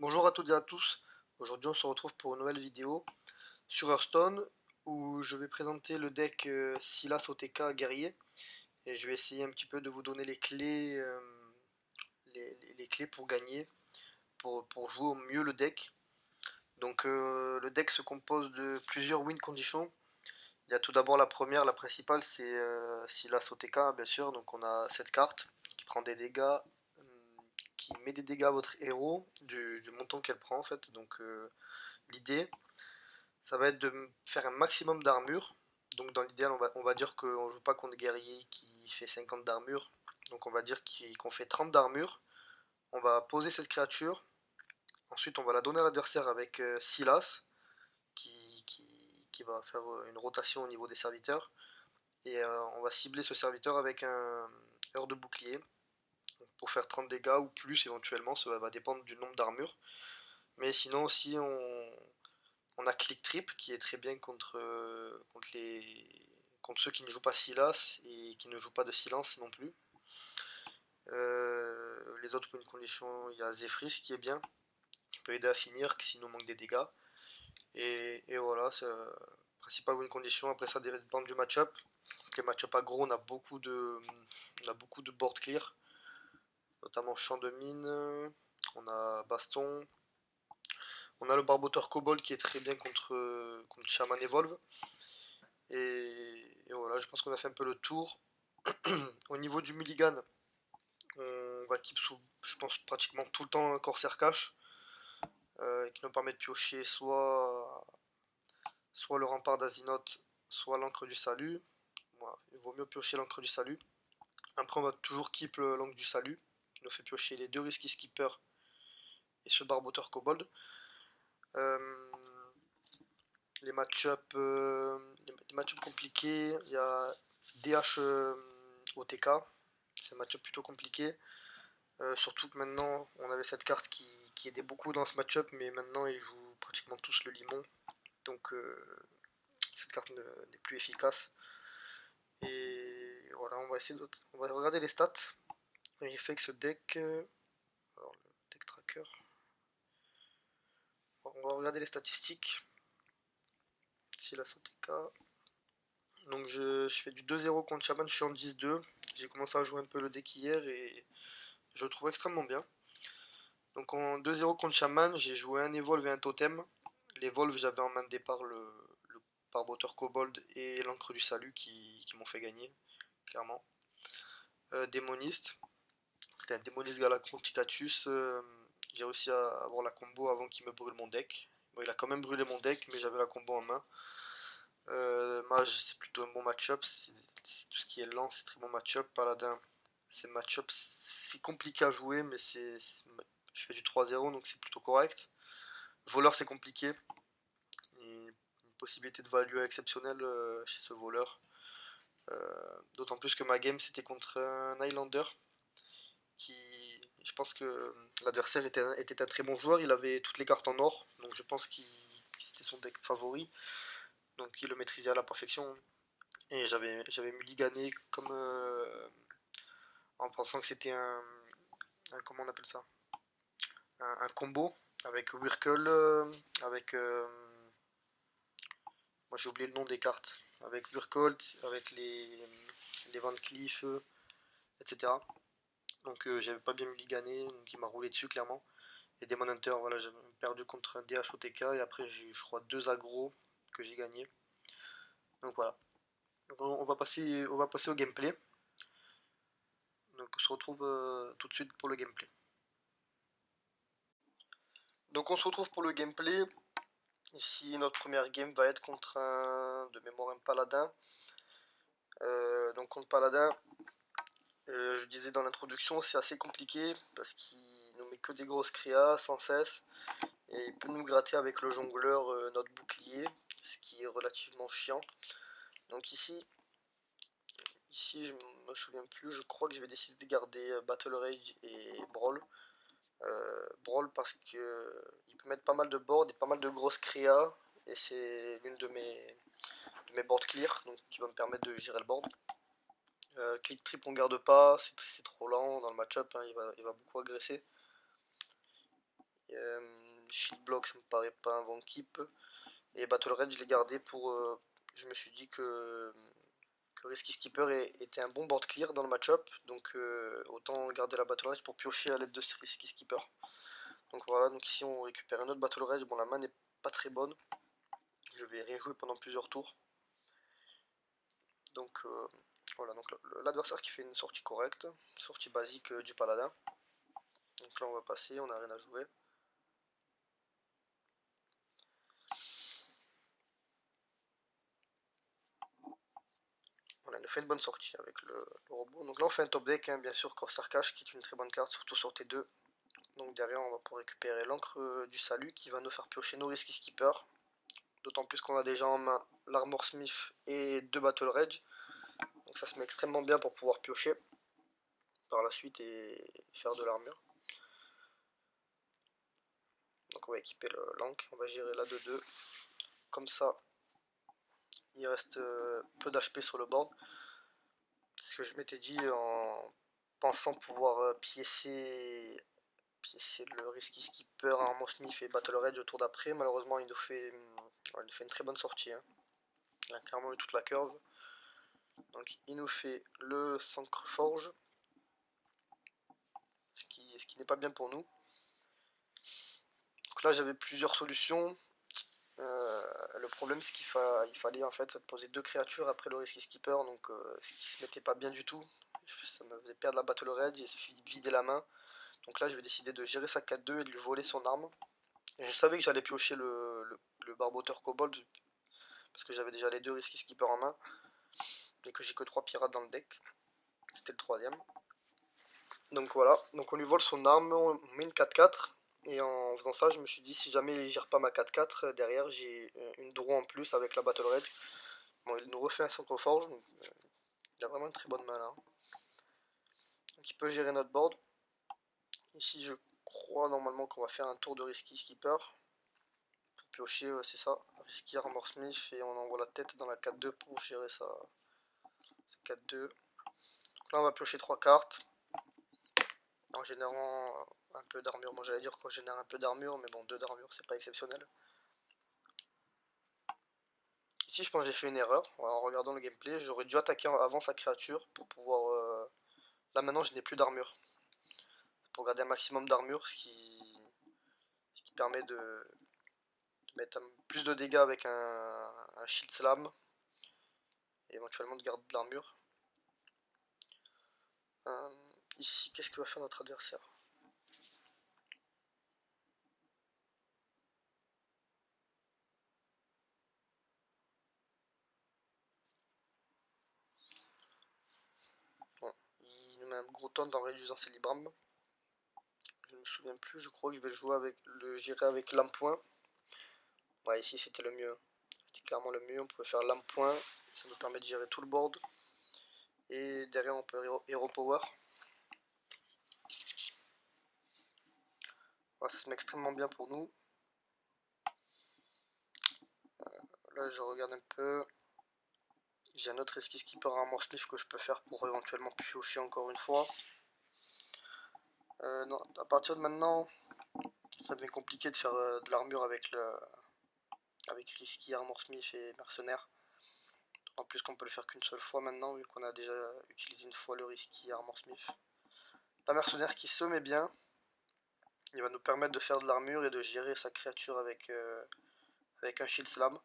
Bonjour à toutes et à tous. Aujourd'hui, on se retrouve pour une nouvelle vidéo sur Hearthstone où je vais présenter le deck Sylas OTK guerrier et je vais essayer un petit peu de vous donner les clés, les clés pour gagner, pour jouer au mieux le deck. Donc, le deck se compose de plusieurs win conditions. Il y a tout d'abord la première, la principale, c'est Sylas OTK, bien sûr. Donc, on a cette carte qui prend des dégâts, qui met des dégâts à votre héros du montant qu'elle prend en fait. Donc, l'idée, ça va être de faire un maximum d'armure. Donc dans l'idéal, on va dire qu'on ne joue pas contre guerrier qui fait 50 d'armure. Donc on va dire qu'on fait 30 d'armure. On va poser cette créature. Ensuite, on va la donner à l'adversaire avec Sylas, qui va faire une rotation au niveau des serviteurs. Et on va cibler ce serviteur avec un heure de bouclier. Donc, pour faire 30 dégâts ou plus éventuellement, cela va dépendre du nombre d'armure. Mais sinon aussi, on a Click Trip qui est très bien contre ceux qui ne jouent pas Sylas et qui ne jouent pas de silence non plus. Les autres win conditions, il y a Zephrys qui est bien, qui peut aider à finir s'il nous manque des dégâts. Et voilà, c'est la principale win condition. Après ça dépend du match-up. Les match-up aggro, on a beaucoup de board clear, notamment champ de mine, on a baston, on a le barboteur kobold qui est très bien contre Shaman Evolve. Et voilà, je pense qu'on a fait un peu le tour. Au niveau du mulligan, on va keep sous, je pense, pratiquement tout le temps un Corsair Cache, qui nous permet de piocher soit le rempart d'Azinoth, soit l'encre du salut. Voilà, il vaut mieux piocher l'encre du salut. Après, on va toujours keep l'encre du salut, qui nous fait piocher les deux risky skipper et ce barboteur kobold. Euh, les match-up compliqués, il y a DH OTK, c'est un match-up plutôt compliqué. Surtout que maintenant, on avait cette carte qui aidait beaucoup dans ce match-up, mais maintenant ils jouent pratiquement tous le limon. Donc cette carte n'est plus efficace. Et voilà, on va regarder les stats. J'ai fait que ce deck. Alors, le deck tracker. On va regarder les statistiques. Si la santé K. Donc je fais du 2-0 contre Shaman, je suis en 10-2. J'ai commencé à jouer un peu le deck hier et je le trouve extrêmement bien. Donc en 2-0 contre Shaman, j'ai joué un Evolve et un Totem. L'Evolve, j'avais en main de départ le Barboteur Kobold et l'Encre du Salut qui m'ont fait gagner, clairement. Démoniste, c'était un Démoniste Galacron Titatus. J'ai réussi à avoir la combo avant qu'il me brûle mon deck. Bon, il a quand même brûlé mon deck, mais j'avais la combo en main. Mage, c'est plutôt un bon match-up. Tout ce qui est lent, c'est très bon match-up. Paladin, c'est match-up, c'est compliqué à jouer, mais je fais du 3-0, donc c'est plutôt correct. Voleur, c'est compliqué. Une possibilité de value exceptionnelle chez ce voleur. D'autant plus que ma game, c'était contre un Highlander qui, je pense que l'adversaire était un très bon joueur. Il avait toutes les cartes en or, donc je pense que c'était son deck favori. Donc il le maîtrisait à la perfection. Et j'avais mulligané comme en pensant que c'était comment on appelle ça, un combo avec Wircle, avec moi j'ai oublié le nom des cartes, avec Wircle, avec les Van Cleef, etc. Donc j'avais pas bien mulligané, donc il m'a roulé dessus clairement. Et Demon Hunter, voilà, j'ai perdu contre un DHOTK et après j'ai eu je crois deux aggros que j'ai gagné. Donc voilà. Donc on va passer au gameplay. Donc on se retrouve tout de suite pour le gameplay. Donc on se retrouve pour le gameplay. Ici notre première game va être contre de mémoire un paladin. Donc contre paladin, je disais dans l'introduction, c'est assez compliqué parce qu'il nous met que des grosses créas sans cesse. Et il peut nous gratter avec le jongleur notre bouclier, ce qui est relativement chiant. Donc ici je me souviens plus, je crois que je vais décider de garder Battle Rage et Brawl. Brawl parce que il peut mettre pas mal de boards et pas mal de grosses créas et c'est l'une de mes boards clear donc qui va me permettre de gérer le board. Click trip on garde pas, c'est trop lent dans le match-up, hein, il va beaucoup agresser. Shield Block, ça me paraît pas un bon keep. Et Battle Rage, je l'ai gardé pour... je me suis dit que Risky Skipper était un bon board clear dans le match-up. Donc autant garder la Battle Rage pour piocher à l'aide de ce Risky Skipper. Donc voilà, donc ici on récupère une autre Battle Rage. Bon, la main n'est pas très bonne. Je vais rien jouer pendant plusieurs tours. Donc voilà, donc l'adversaire qui fait une sortie correcte, sortie basique du paladin. Donc là on va passer, on n'a rien à jouer. On a fait une bonne sortie avec le robot. Donc là on fait un top deck, hein, bien sûr, Corsair Cache qui est une très bonne carte, surtout sur T2. Donc derrière on va pouvoir récupérer l'encre du salut qui va nous faire piocher nos Risky Skipper. D'autant plus qu'on a déjà en main l'Armor Smith et 2 Battle Rage. Donc ça se met extrêmement bien pour pouvoir piocher par la suite et faire de l'armure. Donc on va équiper l'encre, on va gérer la 2-2. Comme ça, il reste peu d'HP sur le board. C'est ce que je m'étais dit en pensant pouvoir piécer le Risky Skipper, Armor Smith et Battle Rage au tour d'après. Malheureusement, il nous fait une très bonne sortie. Hein. Il a clairement eu toute la curve. Donc il nous fait le Sancre-Forge, ce qui n'est pas bien pour nous. Donc là j'avais plusieurs solutions. Le problème c'est qu'il fallait en fait poser 2 créatures après le Risky Skipper, donc ce qui se mettait pas bien du tout. Ça me faisait perdre la Battle Rage et vider la main. Donc là je vais décider de gérer sa 4-2 et de lui voler son arme. Et je savais que j'allais piocher le barboteur kobold parce que j'avais déjà les 2 Risky Skipper en main et que j'ai que 3 pirates dans le deck. C'était le troisième. Donc voilà, donc on lui vole son arme, on met une 4-4. Et en faisant ça, je me suis dit, si jamais il gère pas ma 4-4, derrière j'ai une draw en plus avec la Battle Rage. Bon, il nous refait un Sancre-Forge, donc il a vraiment une très bonne main là. Donc il peut gérer notre board. Ici, je crois normalement qu'on va faire un tour de Risky Skipper. Pour piocher, c'est ça. Risky Armor Smith et on envoie la tête dans la 4-2 pour gérer sa 4-2. Donc là, on va piocher 3 cartes. En générant un peu d'armure. Moi j'allais dire qu'on génère un peu d'armure, mais bon, 2 d'armure c'est pas exceptionnel. Ici je pense que j'ai fait une erreur. En regardant le gameplay, j'aurais dû attaquer avant sa créature pour pouvoir... Là maintenant je n'ai plus d'armure. Pour garder un maximum d'armure, ce qui permet de mettre plus de dégâts avec un shield slam. Et éventuellement de garder de l'armure. Ici, qu'est-ce que va faire notre adversaire? Bon, il nous met un gros taunt en réduisant ses libram. Je ne me souviens plus, je crois que je vais jouer avec le gérer avec lame point. Ouais, ici c'était le mieux. C'était clairement le mieux. On pouvait faire lame point. Ça nous permet de gérer tout le board. Et derrière, on peut hero power. Voilà, ça se met extrêmement bien pour nous. Là, je regarde un peu. J'ai un autre Risky Skipper Armor Smith que je peux faire pour éventuellement piocher encore une fois. Non, à partir de maintenant, ça devient compliqué de faire de l'armure avec Risky Armor Smith et Mercenaire. En plus qu'on peut le faire qu'une seule fois maintenant, vu qu'on a déjà utilisé une fois le Risky Armor Smith. La Mercenaire qui se met bien. Il va nous permettre de faire de l'armure et de gérer sa créature avec un shield slam.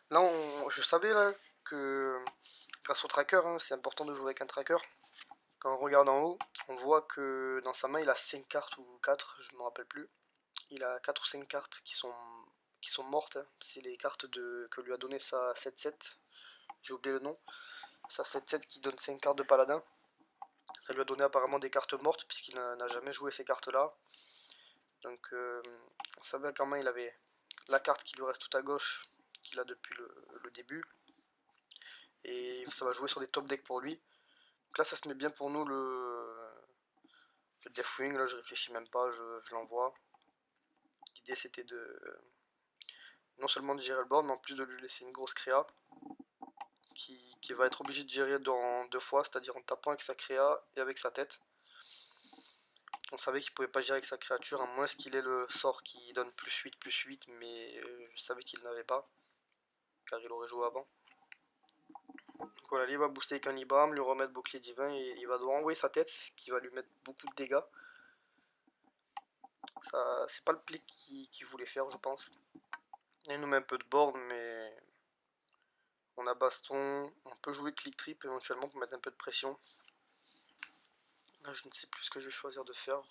Là, je savais là, que grâce au tracker, hein, c'est important de jouer avec un tracker. Quand on regarde en haut, on voit que dans sa main, il a 5 cartes ou 4, je ne me rappelle plus. Il a 4 ou 5 cartes qui sont mortes. Hein. C'est les cartes que lui a donné sa 7-7. J'ai oublié le nom. Sa 7-7 qui donne 5 cartes de paladin. Ça lui a donné apparemment des cartes mortes puisqu'il n'a jamais joué ces cartes-là. Donc on savait qu'en main il avait la carte qui lui reste tout à gauche, qu'il a depuis le début. Et ça va jouer sur des top decks pour lui. Donc là ça se met bien pour nous Le Deathwing, là je réfléchis même pas, je l'envoie. L'idée c'était de non seulement de gérer le board, mais en plus de lui laisser une grosse créa qui va être obligé de gérer dans 2 fois, c'est-à-dire en tapant avec sa créa et avec sa tête. On savait qu'il pouvait pas gérer avec sa créature, à moins qu'il ait le sort qui donne +8/+8, mais je savais qu'il n'avait pas, car il aurait joué avant. Donc voilà, lui il va booster avec un Libram, lui remettre bouclier divin, et il va devoir envoyer sa tête, ce qui va lui mettre beaucoup de dégâts. Ça, c'est pas le play qu'il voulait faire, je pense. Il nous met un peu de board, mais on a baston. On peut jouer click trip éventuellement pour mettre un peu de pression. Là, je ne sais plus ce que je vais choisir de faire.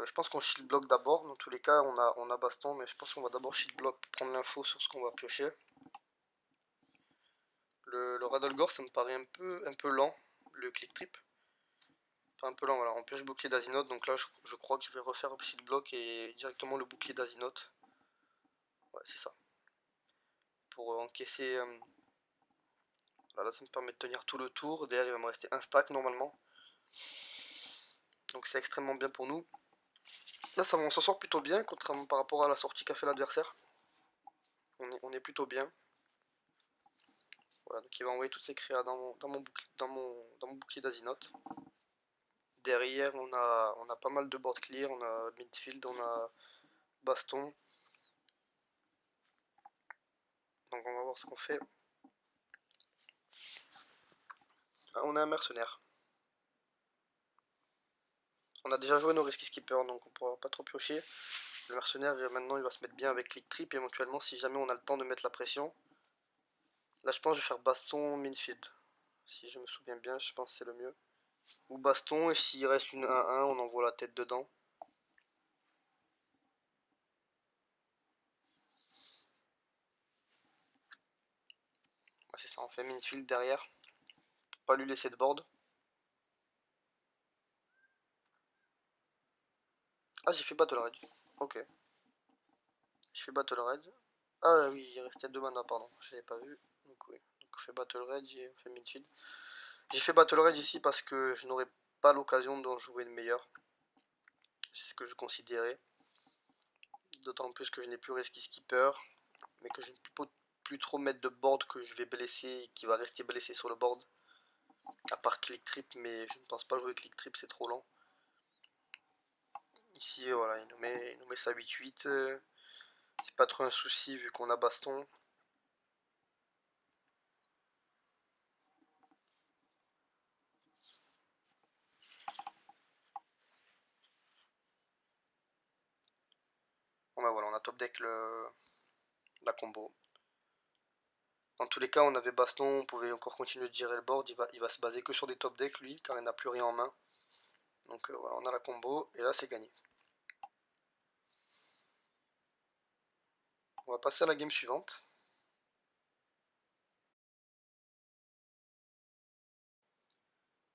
Je pense qu'on shield block d'abord. Dans tous les cas, on a baston, mais je pense qu'on va d'abord shield block pour prendre l'info sur ce qu'on va piocher. Le Radolgor, ça me paraît un peu lent, le click trip. Enfin, un peu lent, voilà. On pioche bouclier d'Azinoth, donc là, je crois que je vais refaire un shield block et directement le bouclier d'Azinoth. Ouais, c'est ça. Pour encaisser. Voilà, là, ça me permet de tenir tout le tour. Derrière, il va me rester un stack normalement. Donc c'est extrêmement bien pour nous. Là, on s'en sort plutôt bien, contrairement par rapport à la sortie qu'a fait l'adversaire. On est plutôt bien. Voilà, donc il va envoyer toutes ses créas dans mon bouclier d'Azinoth. Derrière, on a pas mal de board clear, on a midfield, on a baston. Donc on va voir ce qu'on fait. Ah, on a un mercenaire. On a déjà joué nos risky skippers, donc on pourra pas trop piocher. Le mercenaire, maintenant, il va se mettre bien avec click trip, éventuellement, si jamais on a le temps de mettre la pression. Là, je pense que je vais faire baston, midfield. Si je me souviens bien, je pense que c'est le mieux. Ou baston, et s'il reste une 1-1, on envoie la tête dedans. Ouais, c'est ça, on fait midfield derrière. Pour pas lui laisser de board. Ah, j'ai fait Battle Raid. Ok. J'ai fait Battle Raid. Ah oui, il restait 2 mana, pardon. Je l'avais pas vu. Donc oui. Donc on fait Battle Raid, j'ai fait midfield. J'ai fait Battle Raid ici parce que je n'aurais pas l'occasion d'en jouer de meilleur. C'est ce que je considérais. D'autant plus que je n'ai plus Risky Skipper. Mais que je ne peux plus trop mettre de board que je vais blesser et qui va rester blessé sur le board. À part Click Trip, mais je ne pense pas jouer Click Trip, c'est trop lent. Ici, voilà, il nous met ça 8-8. C'est pas trop un souci vu qu'on a baston. Bon bah voilà, on a top deck la combo. Dans tous les cas, on avait baston, on pouvait encore continuer de gérer le board. Il va se baser que sur des top decks lui, car il n'a plus rien en main. Donc voilà, on a la combo, et là c'est gagné. On va passer à la game suivante.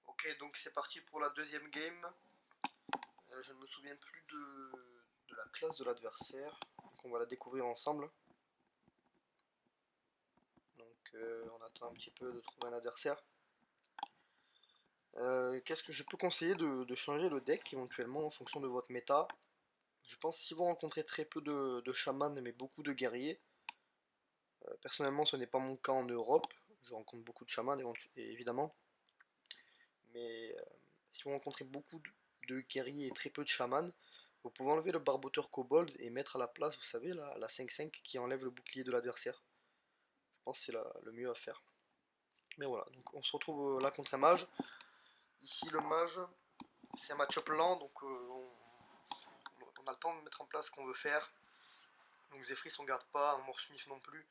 Ok, donc c'est parti pour la deuxième game. Je ne me souviens plus de la classe de l'adversaire. Donc on va la découvrir ensemble. Donc on attend un petit peu de trouver un adversaire. Qu'est-ce que je peux conseiller de changer le deck éventuellement en fonction de votre méta. Je pense que si vous rencontrez très peu de chamans mais beaucoup de guerriers, personnellement ce n'est pas mon cas en Europe, je rencontre beaucoup de chamans évidemment, mais si vous rencontrez beaucoup de guerriers et très peu de chamans, vous pouvez enlever le barboteur kobold et mettre à la place, vous savez, la 5-5 qui enlève le bouclier de l'adversaire. Je pense que c'est le mieux à faire. Mais voilà, donc on se retrouve là contre un mage. Ici le mage, c'est un match-up lent, donc on a le temps de mettre en place ce qu'on veut faire. Donc Zephyr on garde pas, un Morsmith non plus.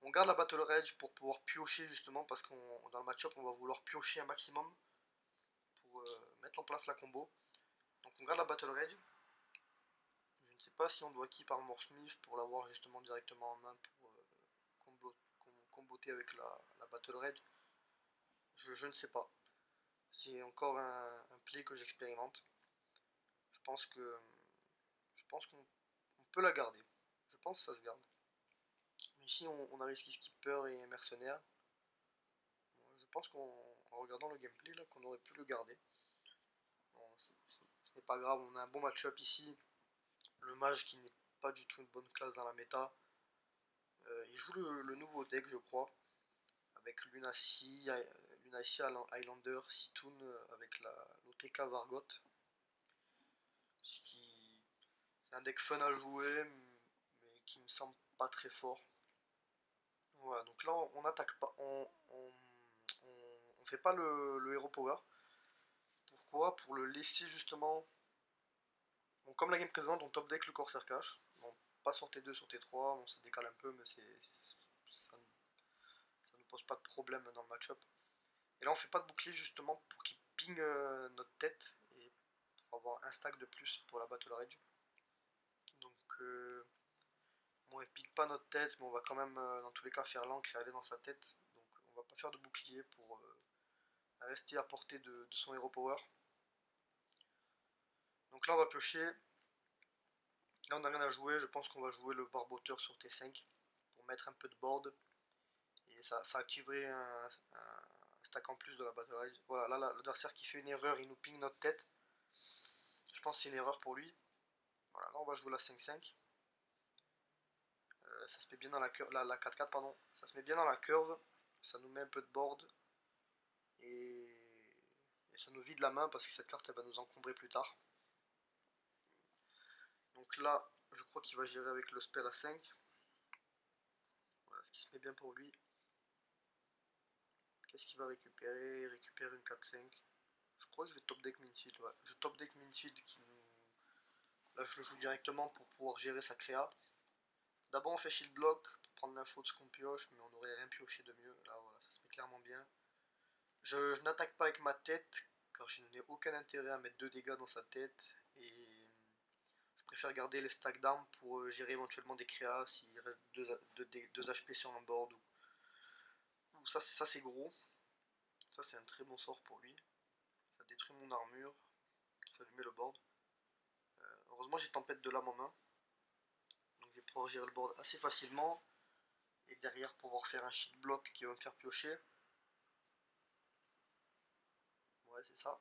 On garde la Battle Rage pour pouvoir piocher justement parce qu'on dans le match-up on va vouloir piocher un maximum pour mettre en place la combo. Donc on garde la Battle Rage. Je ne sais pas si on doit keep Armor Smith pour l'avoir justement directement en main pour comboter avec la Battle Rage. Je ne sais pas. C'est encore un play que j'expérimente. Je pense que je pense qu'on peut la garder. Je pense que ça se garde. ici on a Risky Skipper et Mercenaire. Je pense qu'en regardant le gameplay là qu'on aurait pu le garder. Bon, ce n'est pas grave, on a un bon match-up ici. Le mage qui n'est pas du tout une bonne classe dans la méta. Il joue le nouveau deck je crois. Avec Lunacy, Highlander, Situn avec l'OTK Vargot. C'est un deck fun à jouer mais qui me semble pas très fort. Voilà, donc là on attaque pas, on fait pas le Hero Power. Pourquoi? Pour le laisser justement. Bon, comme la game précédente, on top deck le Corsair Cache. Bon, pas sur T2, sur T3, on se décale un peu, mais ça ne pose pas de problème dans le match-up. Et là, on fait pas de bouclier justement pour qu'il ping notre tête et pour avoir un stack de plus pour la Battle Rage. Donc, bon, il ping pas notre tête, mais on va quand même dans tous les cas faire l'encre et aller dans sa tête. Donc, on va pas faire de bouclier pour rester à portée de son Hero Power. Donc là, on va piocher. Là, on n'a rien à jouer. Je pense qu'on va jouer le barboteur sur T5 pour mettre un peu de board. Et ça activerait un stack en plus de la Battle Rage. Voilà, là, l'adversaire qui fait une erreur, il nous ping notre tête. Je pense que c'est une erreur pour lui. Voilà, là, on va jouer la 5-5. Ça se met bien dans la curve. La 4-4, pardon. Ça se met bien dans la curve. Ça nous met un peu de board. Et ça nous vide la main parce que cette carte, elle va nous encombrer plus tard. Donc là, je crois qu'il va gérer avec le spell à 5. Voilà, ce qui se met bien pour lui. Qu'est-ce qu'il va récupérer? Il récupère une 4-5. Je crois que je vais top deck Minfield. Ouais. Je top deck Minfield qui nous. Là, je le joue directement pour pouvoir gérer sa créa. D'abord, on fait shield block pour prendre l'info de ce qu'on pioche, mais on n'aurait rien pioché de mieux. Là, voilà, ça se met clairement bien. Je n'attaque pas avec ma tête, car je n'ai aucun intérêt à mettre 2 dégâts dans sa tête. Et je préfère garder les stacks d'armes pour gérer éventuellement des créas s'il reste 2 HP sur un board. Ou ça c'est gros. Ça, c'est un très bon sort pour lui. Ça détruit mon armure. Ça lui met le board. Heureusement, j'ai tempête de lame en main. Donc, je vais pouvoir gérer le board assez facilement. Et derrière, pouvoir faire un shield block qui va me faire piocher. Ouais, c'est ça.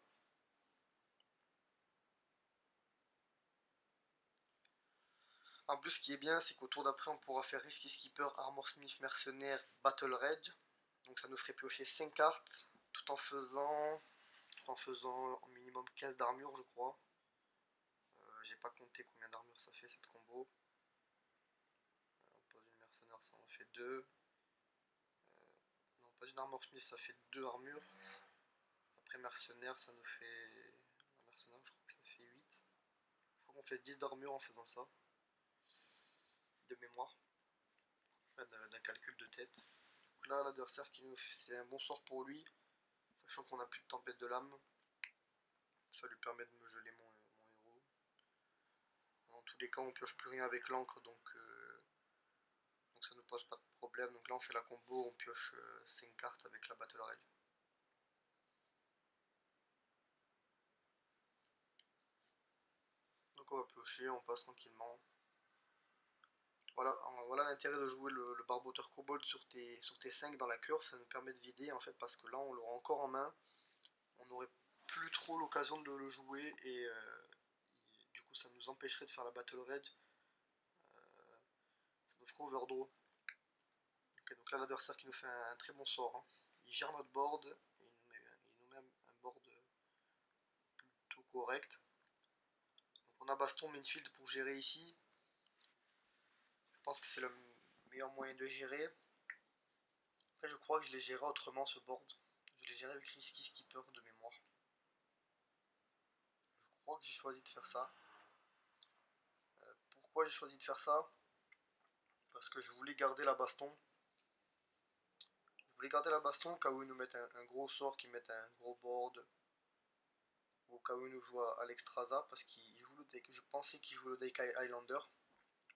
En plus, ce qui est bien, c'est qu'au tour d'après, on pourra faire Risky Skipper, Armor Smith, Mercenaire, Battle Rage. Donc, ça nous ferait piocher 5 cartes tout en faisant en minimum 15 d'armure, je crois. J'ai pas compté combien d'armure ça fait cette combo. On pose une mercenaire, ça en fait 2. Non, pas une armor smith, ça fait 2 armures. Après mercenaire, ça nous fait. Mercenaire, je crois que ça fait 8. Je crois qu'on fait 10 d'armure en faisant ça. De mémoire. D'un calcul de tête. Donc là, l'adversaire qui nous fait. C'est un bon sort pour lui. Sachant qu'on a plus de tempête de lame. Ça lui permet de me geler mon héros. Dans tous les cas, on pioche plus rien avec l'encre, donc ça ne pose pas de problème. Donc là, on fait la combo, on pioche 5 cartes avec la Battle Rage. Donc on va piocher, on passe tranquillement. Voilà l'intérêt de jouer le barboteur kobold sur T5 dans la curve, ça nous permet de vider en fait parce que là on l'aura encore en main, on n'aurait plus trop l'occasion de le jouer et du coup ça nous empêcherait de faire la battle rage, ça nous ferait overdraw. Okay, donc là l'adversaire qui nous fait un très bon sort, hein. Il gère notre board et il nous met un board plutôt correct. Donc on a baston Minfield pour gérer ici, je pense que c'est le meilleur moyen de gérer. Après, je crois que je l'ai géré autrement ce board. Je l'ai géré avec Risky Skipper de mémoire. Je crois que j'ai choisi de faire ça. Pourquoi j'ai choisi de faire ça? Parce que je voulais garder la baston. Je voulais garder la baston au cas où ils nous mettent un gros sort, qui mettent un gros board. Ou au cas où ils nous jouent à l'Extraza. Parce qu'il joue le deck. Je pensais qu'il jouait le deck Highlander.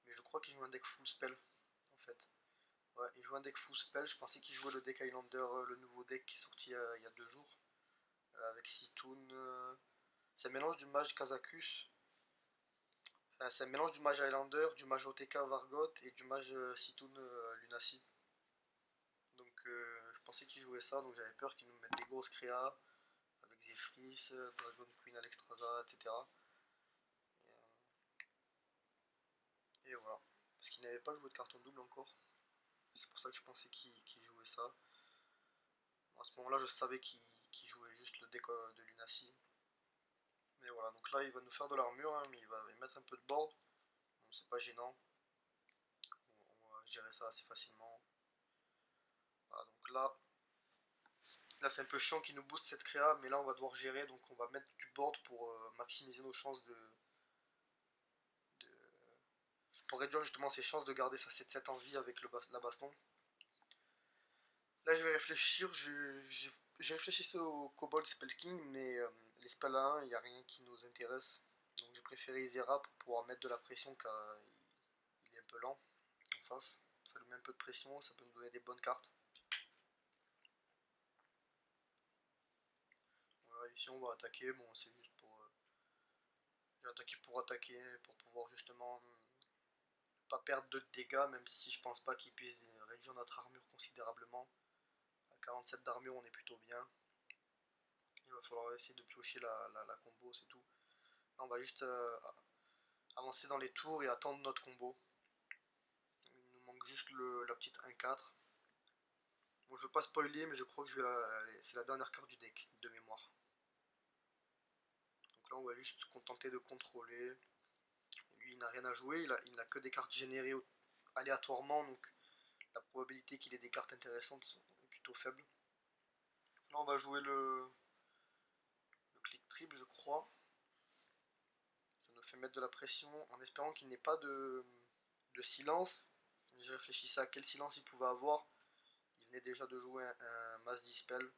Mais je crois qu'il joue un deck full spell. En fait. Ouais, il joue un deck full spell. Je pensais qu'il jouait le deck Highlander, le nouveau deck qui est sorti il y a 2 jours. Avec Situn. C'est un mélange du mage Kazakus. C'est un mélange du mage Highlander, du mage OTK Vargot et du mage Sitoun Lunacy. Donc je pensais qu'ils jouaient ça, donc j'avais peur qu'ils nous mettent des grosses créas avec Zephyris, Dragon Queen, Alexstrasza, etc. Et, et voilà. Parce qu'ils n'avaient pas joué de carton double encore. C'est pour ça que je pensais qu'ils jouaient ça. Bon, à ce moment-là, je savais qu'ils jouaient juste le deck de Lunacy. Mais voilà, donc là, il va nous faire de l'armure, hein, mais il va mettre un peu de board. Bon, c'est pas gênant. On va gérer ça assez facilement. Voilà, donc là c'est un peu chiant qu'il nous booste cette créa, mais là on va devoir gérer, donc on va mettre du board pour maximiser nos chances de- pour réduire justement ses chances de garder sa 7-7 en vie avec la baston. Là je vais réfléchir, j'ai réfléchi au Kobold Spell King, mais les spells à 1, il n'y a rien qui nous intéresse. Donc j'ai préféré Isera pour pouvoir mettre de la pression car il est un peu lent en face. Ça lui met un peu de pression, ça peut nous donner des bonnes cartes. Voilà, ici on va attaquer, bon c'est juste pour attaquer, pour pouvoir justement pas perdre de dégâts, même si je pense pas qu'il puisse réduire notre armure considérablement. À 47 d'armure, on est plutôt bien. Il va falloir essayer de piocher la combo, c'est tout. Là, on va juste avancer dans les tours et attendre notre combo. Il nous manque juste la petite 1-4. Bon, je veux pas spoiler, mais je crois que je vais c'est la dernière carte du deck, de mémoire. Donc là, on va juste se contenter de contrôler. Lui, il n'a rien à jouer, il n'a que des cartes générées aléatoirement, donc la probabilité qu'il ait des cartes intéressantes est plutôt faible. Là, on va jouer le click triple, je crois. Ça nous fait mettre de la pression en espérant qu'il n'ait pas de silence. J'ai réfléchi à quel silence il pouvait avoir. Il venait déjà de jouer un Mass Dispel.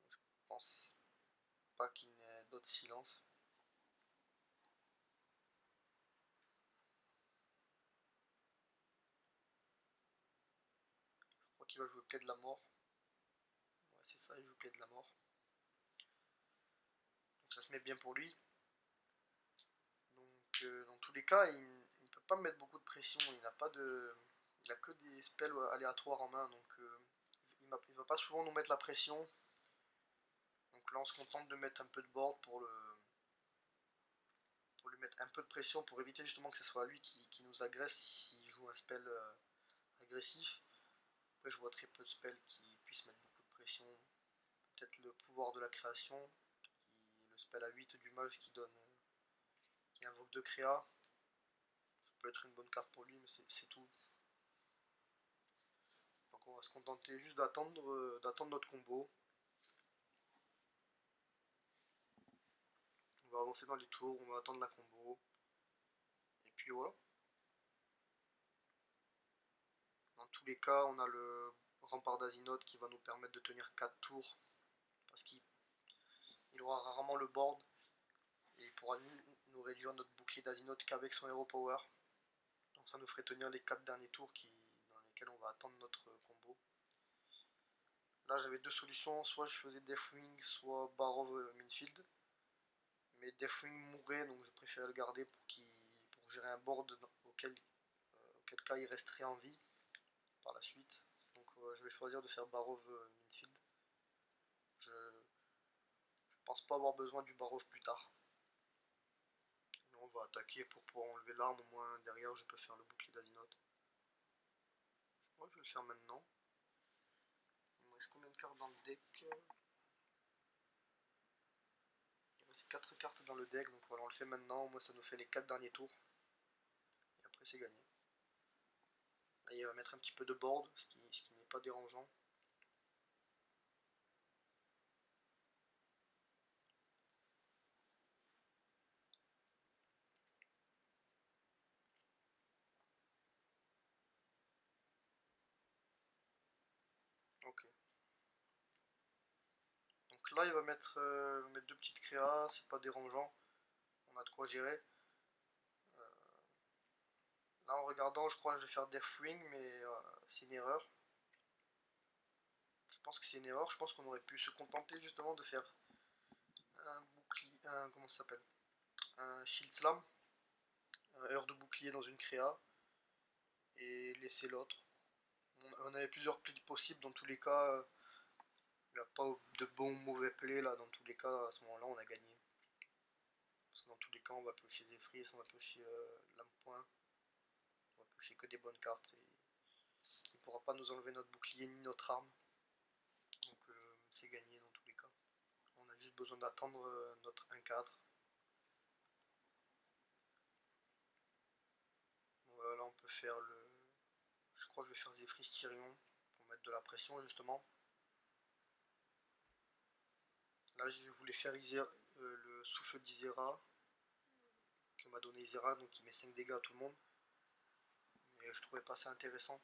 Je pense pas qu'il n'ait d'autres silences. Je crois qu'il va jouer Plaie de la Mort. Ouais, c'est ça, il joue Plaie de la Mort. Donc ça se met bien pour lui. Donc dans tous les cas, il ne peut pas me mettre beaucoup de pression. Il n'a pas de. Il a que des spells aléatoires en main. Donc il ne va pas souvent nous mettre la pression. Donc là, on se contente de mettre un peu de board pour lui mettre un peu de pression, pour éviter justement que ce soit lui qui nous agresse s'il joue un spell agressif. Après, je vois très peu de spells qui puissent mettre beaucoup de pression. Peut-être le pouvoir de la création, le spell à 8 du mage qui invoque de créa. Ça peut être une bonne carte pour lui, mais c'est tout. Donc on va se contenter juste d'attendre notre combo. On va avancer dans les tours, on va attendre la combo. Et puis voilà. Dans tous les cas, on a le rempart d'Azinoth qui va nous permettre de tenir 4 tours. Parce qu'il aura rarement le board. Et il pourra nous réduire notre bouclier d'Azinoth qu'avec son Hero Power. Donc ça nous ferait tenir les 4 derniers tours dans lesquels on va attendre notre combo. Là j'avais deux solutions, soit je faisais Deathwing, soit Barrow Minfield. Mais Deathwing mourait, donc je préférais le garder pour gérer un board auquel cas il resterait en vie par la suite. Donc je vais choisir de faire Barrow Minfield. Je pense pas avoir besoin du Barrow plus tard. On va attaquer pour pouvoir enlever l'arme, au moins derrière je peux faire le bouclier d'Azinoth. Je crois que je vais le faire maintenant. Il me reste combien de cartes dans le deck? Il reste 4 cartes dans le deck, donc voilà, on le fait maintenant. Moi ça nous fait les 4 derniers tours. Et après c'est gagné. Là il va mettre un petit peu de board, ce qui n'est pas dérangeant. Ok. Donc là il va mettre deux petites créas, c'est pas dérangeant. On a de quoi gérer. Là en regardant je crois que je vais faire Deathwing, mais c'est une erreur. Je pense que c'est une erreur, je pense qu'on aurait pu se contenter justement de faire un bouclier, comment ça s'appelle, un Shield Slam. un heure de bouclier dans une créa et laisser l'autre. On avait plusieurs plays possibles dans tous les cas. Il n'y a pas de bon ou mauvais play là, dans tous les cas à ce moment là on a gagné. Parce que dans tous les cas on va piocher Zephyr, on va piocher Lame Point, on va piocher que des bonnes cartes et il ne pourra pas nous enlever notre bouclier ni notre arme. Donc c'est gagné dans tous les cas. On a juste besoin d'attendre notre 1-4. Voilà, là on peut faire le... Je crois que je vais faire Zephyr Tyrion pour mettre de la pression justement. Là je voulais faire le souffle d'Isera que m'a donné Isera, donc il met 5 dégâts à tout le monde. Mais je trouvais pas ça intéressant.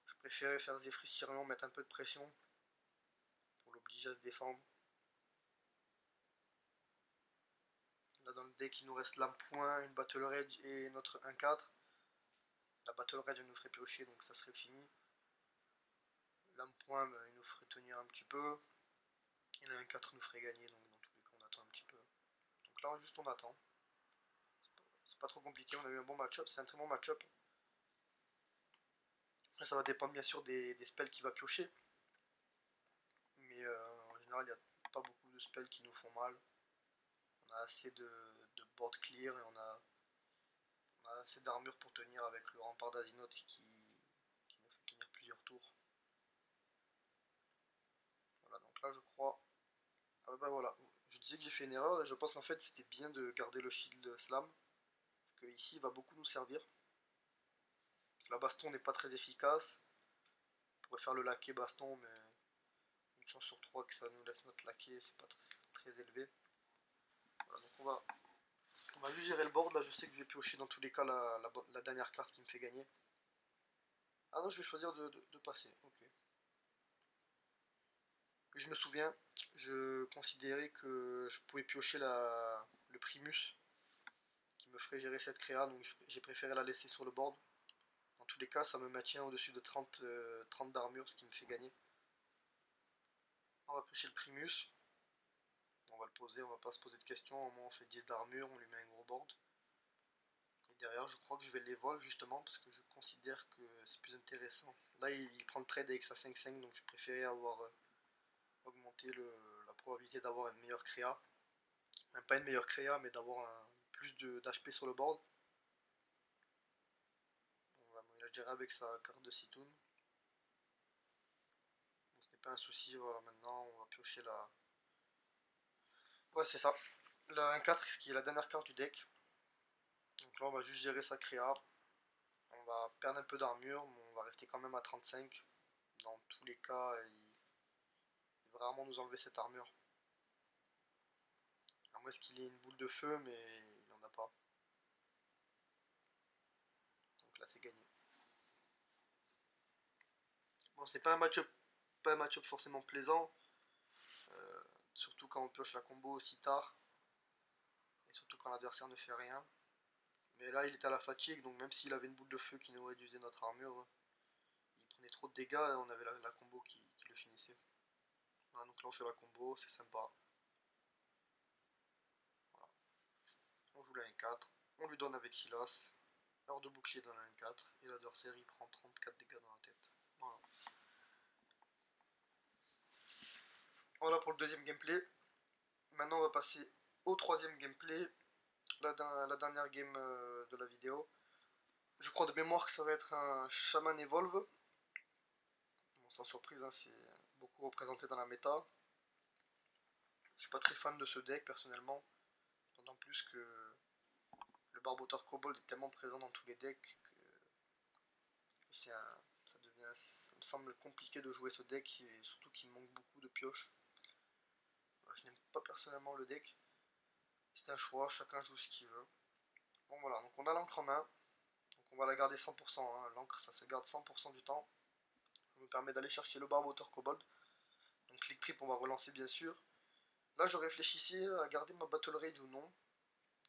Je préférais faire Zephyr Tyrion, mettre un peu de pression pour l'obliger à se défendre. Là dans le deck il nous reste Lame Point, une Battle Rage et notre 1-4. La Battle Rage elle nous ferait piocher donc ça serait fini. Lame Point bah, il nous ferait tenir un petit peu. Et le 1-4 nous ferait gagner donc dans tous les cas on attend un petit peu. Donc là juste on attend. C'est pas trop compliqué, on a eu un bon match-up, c'est un très bon match-up. Après ça va dépendre bien sûr des spells qu'il va piocher. Mais en général il n'y a pas beaucoup de spells qui nous font mal. On a assez de board clear et on a assez d'armure pour tenir avec le rempart d'Azinoth qui nous fait tenir plusieurs tours. Voilà, donc là je crois... Ah bah voilà, je disais que j'ai fait une erreur et je pense qu'en fait c'était bien de garder le shield slam. Parce que ici il va beaucoup nous servir. Parce que la baston n'est pas très efficace. On pourrait faire le laquais baston mais une chance sur 3 que ça nous laisse notre laquais, c'est pas très élevé. Voilà, donc on va juste gérer le board. Là je sais que je vais piocher dans tous les cas la dernière carte qui me fait gagner. Ah non, je vais choisir de passer, ok. Je me souviens, je considérais que je pouvais piocher le Primus qui me ferait gérer cette créa, donc j'ai préféré la laisser sur le board. Dans tous les cas, ça me maintient au-dessus de 30 d'armure, ce qui me fait gagner. On va piocher le Primus. On va le poser, on va pas se poser de questions. Au moins on fait 10 d'armure, on lui met un gros board. Et derrière, je crois que je vais les vol justement parce que je considère que c'est plus intéressant. Là, il prend le trade avec sa 5-5, donc je préférais avoir augmenté la probabilité d'avoir une meilleure créa. Même pas une meilleure créa, mais d'avoir plus d'HP sur le board. Il a géré avec sa carte de Situn. Bon, ce n'est pas un souci, voilà, maintenant on va piocher la... Ouais, c'est ça. La 1-4, qui est la dernière carte du deck. Donc là, on va juste gérer sa créa. On va perdre un peu d'armure, mais on va rester quand même à 35. Dans tous les cas, il va vraiment nous enlever cette armure. À moins qu'il ait une boule de feu, mais il n'en a pas. Donc là, c'est gagné. Bon, c'est pas un match-up forcément plaisant. Euh, Surtout quand on pioche la combo aussi tard. Et surtout quand l'adversaire ne fait rien. Mais là, il était à la fatigue, donc même s'il avait une boule de feu qui nous réduisait notre armure, il prenait trop de dégâts et on avait la combo qui le finissait. Voilà, donc là, on fait la combo, c'est sympa. Voilà. On joue la 1-4, on lui donne avec Silas, heure de bouclier dans la 1-4, et l'adversaire il prend 34 dégâts dans la tête. Voilà. Voilà pour le deuxième gameplay. Maintenant, on va passer au troisième gameplay, la dernière game de la vidéo. Je crois de mémoire que ça va être un Shaman Evolve. Bon, sans surprise, hein, c'est beaucoup représenté dans la méta. Je suis pas très fan de ce deck personnellement, d'autant plus que le Barboteur Kobold est tellement présent dans tous les decks que ça me semble compliqué de jouer ce deck et surtout qu'il manque beaucoup de pioches. Je n'aime pas personnellement le deck. C'est un choix, chacun joue ce qu'il veut. Bon voilà, donc on a l'encre en main, donc on va la garder 100%, hein. L'encre ça se garde 100% du temps. Ça nous permet d'aller chercher le Barboteur Kobold. Donc click trip on va relancer bien sûr. Là je réfléchissais à garder ma Battle Rage ou non,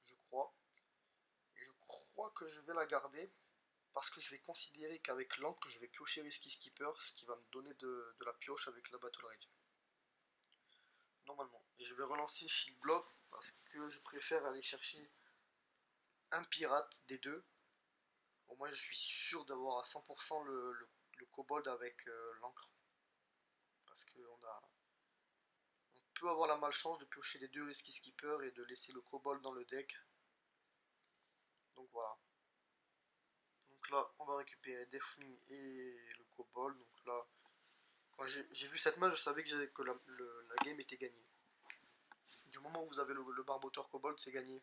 je crois. Et je crois que je vais la garder parce que je vais considérer qu'avec l'encre je vais piocher Risky Skipper, ce qui va me donner de la pioche avec la Battle Rage. Normalement. Et je vais relancer Shield Block parce que je préfère aller chercher un pirate des deux. Au moins je suis sûr d'avoir à 100% le kobold avec l'encre. Parce on peut avoir la malchance de piocher les deux risky skipper et de laisser le kobold dans le deck. Donc voilà. Donc là, on va récupérer Deathwing et le kobold. Donc là, quand j'ai vu cette main, je savais que la game était gagnée. Du moment où vous avez le barboteur kobold, c'est gagné.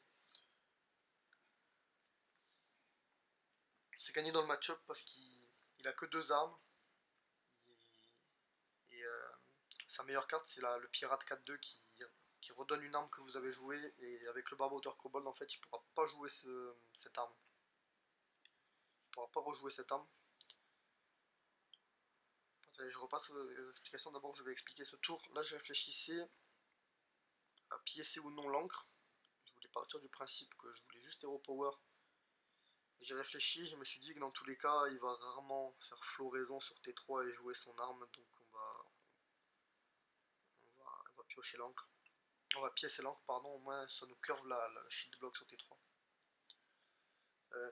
C'est gagné dans le match-up parce qu'il a que deux armes. Et sa meilleure carte, c'est le pirate 4-2 qui redonne une arme que vous avez jouée. Et avec le barboteur kobold, en fait, il ne pourra pas jouer cette arme. Il ne pourra pas rejouer cette arme. Attendez, je repasse les explications. D'abord, je vais expliquer ce tour. Là, je réfléchissais à piécer ou non l'encre. Je voulais partir du principe que je voulais juste Hero Power. J'ai réfléchi, je me suis dit que dans tous les cas, il va rarement faire floraison sur T3 et jouer son arme, donc on va piocher l'encre. On va piécer l'encre, pardon, au moins ça nous curve la shield block sur T3.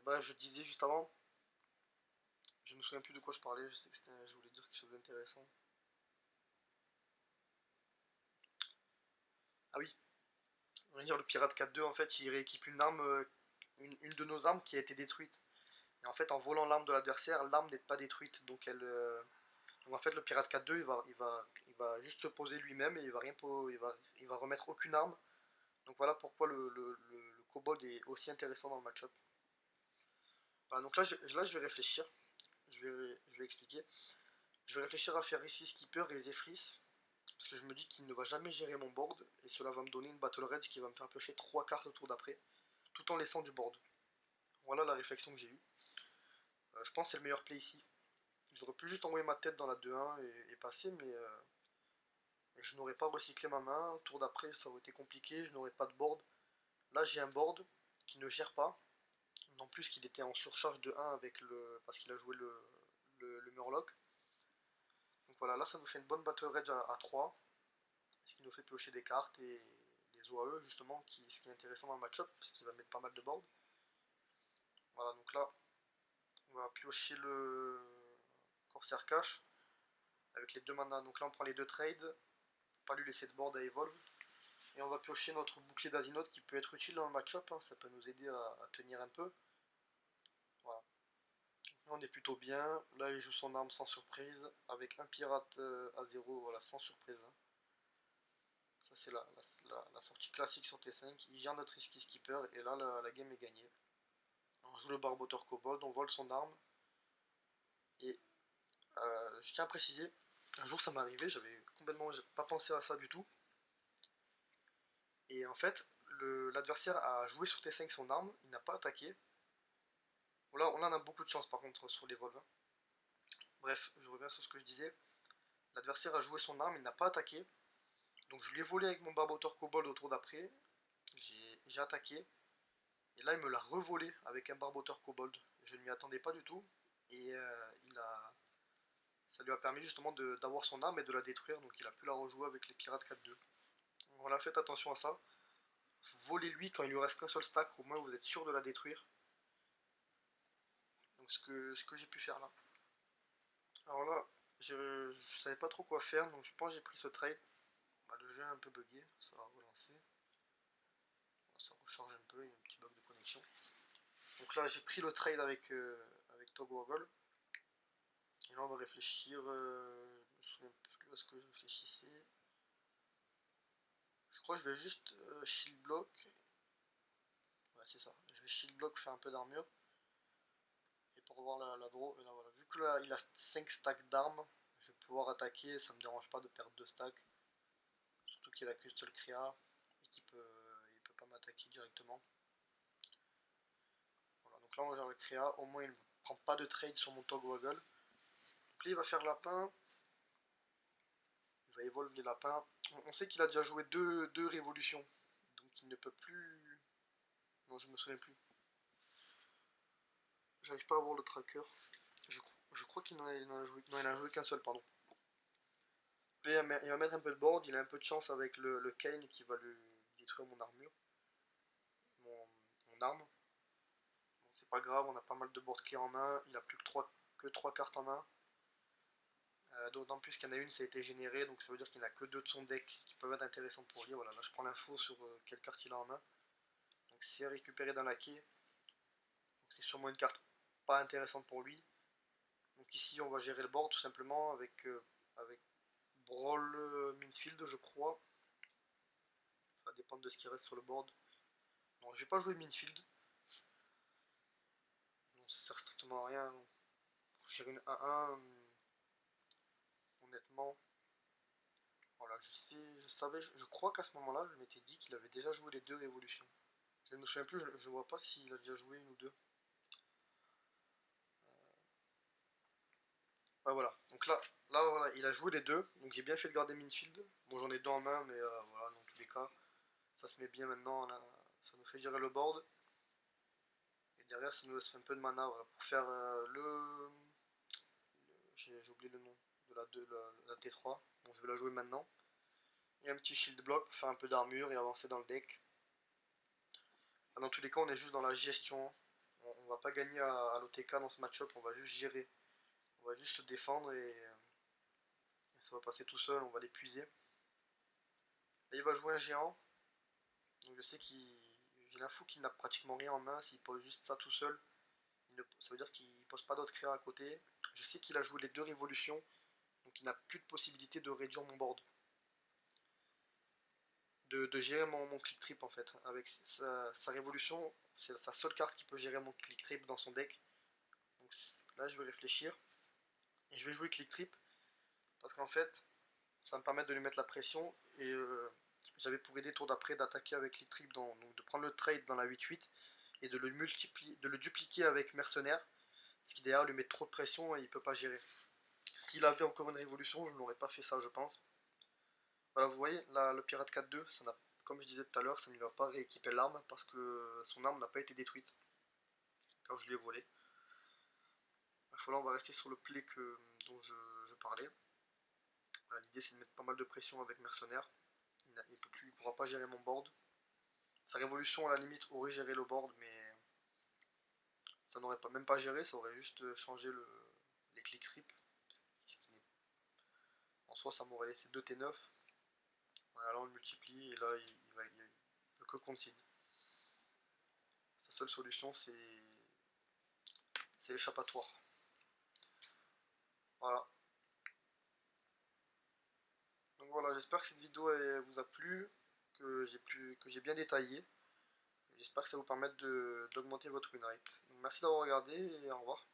Bref, je disais juste avant, je me souviens plus de quoi je parlais, je sais que je voulais dire quelque chose d'intéressant. Ah oui, on va dire le pirate 4-2, en fait, il rééquipe une arme, une de nos armes qui a été détruite. Et en fait, en volant l'arme de l'adversaire, l'arme n'est pas détruite, donc donc en fait, le pirate 4-2, il va juste se poser lui-même et il va, rien il va remettre aucune arme. Donc voilà pourquoi le kobold est aussi intéressant dans le match-up. Voilà, donc là, je vais réfléchir. Je vais expliquer. Je vais réfléchir à faire ici Skipper et Zephrys. Parce que je me dis qu'il ne va jamais gérer mon board. Et cela va me donner une Battle Rage qui va me faire piocher 3 cartes au tour d'après. Tout en laissant du board. Voilà la réflexion que j'ai eue. Je pense que c'est le meilleur play ici. J'aurais pu juste envoyer ma tête dans la 2-1 et passer, mais je n'aurais pas recyclé ma main. Tour d'après, ça aurait été compliqué. Je n'aurais pas de board. Là, j'ai un board qui ne gère pas. En plus qu'il était en surcharge de 1 parce qu'il a joué le Murloc. Donc voilà, là ça nous fait une bonne Battle Rage à 3. Ce qui nous fait piocher des cartes et des OAE justement, ce qui est intéressant dans le match-up, parce qu'il va mettre pas mal de board. Voilà, donc là, on va piocher le Corsair Cash avec les deux manas. Donc là on prend les deux trades, pas lui laisser de board à Evolve. Et on va piocher notre bouclier d'Azinoth qui peut être utile dans le match-up, hein. Ça peut nous aider à tenir un peu. Voilà. Là, on est plutôt bien. Là il joue son arme sans surprise, avec un pirate à 0, voilà, sans surprise, hein. Ça c'est la sortie classique sur T5. Il gère notre risky skipper et là la game est gagnée. On joue le barboteur kobold, on vole son arme. Et je tiens à préciser, un jour ça m'est arrivé, j'avais complètement pas pensé à ça du tout. Et en fait, l'adversaire a joué sur T5 son arme, il n'a pas attaqué. Là, on en a beaucoup de chance par contre sur les vols, hein. Bref, je reviens sur ce que je disais. L'adversaire a joué son arme, il n'a pas attaqué. Donc je l'ai volé avec mon barboteur kobold au tour d'après. J'ai attaqué. Et là, il me l'a revolé avec un barboteur kobold. Je ne m'y attendais pas du tout. Et ça lui a permis justement d'avoir son arme et de la détruire. Donc il a pu la rejouer avec les pirates 4-2. Voilà, faites attention à ça. Volez-lui quand il lui reste qu'un seul stack. Au moins, vous êtes sûr de la détruire. Donc ce que j'ai pu faire là. Alors là, je savais pas trop quoi faire. Donc je pense que j'ai pris ce trade. Bah, le jeu est un peu bugué. Ça va relancer. Ça recharge un peu. Il y a un petit bug de connexion. Donc là, j'ai pris le trade avec Togwaggle. Et là, on va réfléchir. Je me souviens plus à ce que je réfléchissais. Je crois que je vais juste shield block. Ouais, c'est ça. Je vais shield block, faire un peu d'armure. Et pour voir la draw. Et là, voilà. Vu que là, il a 5 stacks d'armes, je vais pouvoir attaquer. Ça me dérange pas de perdre 2 stacks. Surtout qu'il a qu'une seule créa. Et qu'il peut pas m'attaquer directement. Voilà. Donc là, on gère le créa. Au moins, il ne prend pas de trade sur mon Togwaggle. Donc là, il va faire lapin. Il va évoluer les lapins. On sait qu'il a déjà joué deux révolutions. Donc il ne peut plus. Non, je me souviens plus. J'arrive pas à voir le tracker. Je crois qu'il en a joué. Non, il en a joué qu'un seul, pardon. Là, il va mettre un peu de board. Il a un peu de chance avec le Kane qui va lui détruire mon armure. Mon arme. pas grave, on a pas mal de board clear en main, il a plus que 3 cartes en main. D'autant plus qu'il y en a une, ça a été généré, donc ça veut dire qu'il n'a que 2 de son deck qui peuvent être intéressants pour lui. Voilà, là je prends l'info sur quelle carte il a en main. Donc c'est récupéré dans la quai, donc c'est sûrement une carte pas intéressante pour lui. Donc ici on va gérer le board tout simplement avec Brawl Minfield je crois. Ça va dépendre de ce qui reste sur le board. Donc je vais pas jouer Minfield. Non, ça sert strictement à rien. Faut gérer une 1-1. Honnêtement. Voilà, je savais, je crois qu'à ce moment-là, je m'étais dit qu'il avait déjà joué les 2 révolutions. Je ne me souviens plus, je vois pas s'il a déjà joué une ou deux. Ouais, voilà, donc là voilà, il a joué les 2, donc j'ai bien fait de garder Minfield. Bon, j'en ai 2 en main, mais voilà, dans tous les cas, ça se met bien maintenant, là, ça nous fait gérer le board. Et derrière, ça nous laisse un peu de mana voilà, pour faire j'ai oublié le nom de la T3, bon je vais la jouer maintenant. Et un petit shield block pour faire un peu d'armure et avancer dans le deck. Dans tous les cas, on est juste dans la gestion. On va pas gagner à l'OTK dans ce match-up, on va juste gérer. On va juste se défendre et ça va passer tout seul, on va l'épuiser. Là, il va jouer un géant. Donc je sais qu'il. J'ai l'info qu'il n'a pratiquement rien en main. S'il pose juste ça tout seul, ça veut dire qu'il pose pas d'autres créas à côté. Je sais qu'il a joué les 2 révolutions. Donc il n'a plus de possibilité de réduire mon board. De gérer mon click trip en fait. Avec sa révolution, c'est sa seule carte qui peut gérer mon click trip dans son deck. Donc là je vais réfléchir. Et je vais jouer click trip. Parce qu'en fait, ça va me permettre de lui mettre la pression. Et j'avais pour aider tour d'après d'attaquer avec click trip, donc de prendre le trade dans la 8-8 et de le dupliquer avec mercenaire. Ce qui derrière lui met trop de pression et il peut pas gérer. S'il avait encore une révolution, je n'aurais pas fait ça je pense. Voilà, vous voyez, là, le pirate 4-2, comme je disais tout à l'heure, ça ne va pas rééquiper l'arme parce que son arme n'a pas été détruite quand je l'ai volé. Là, on va rester sur le play dont je parlais. Voilà, l'idée c'est de mettre pas mal de pression avec mercenaire. Il ne pourra pas gérer mon board. Sa révolution à la limite aurait géré le board, mais ça n'aurait même pas géré, ça aurait juste changé les click rip. En soi, ça m'aurait laissé 2 T9. Voilà, là on le multiplie et là il peut que concede. Sa seule solution c'est l'échappatoire. Voilà. Donc voilà, j'espère que cette vidéo vous a plu, que j'ai bien détaillé. J'espère que ça vous permettre d'augmenter votre win rate. Donc merci d'avoir regardé et au revoir.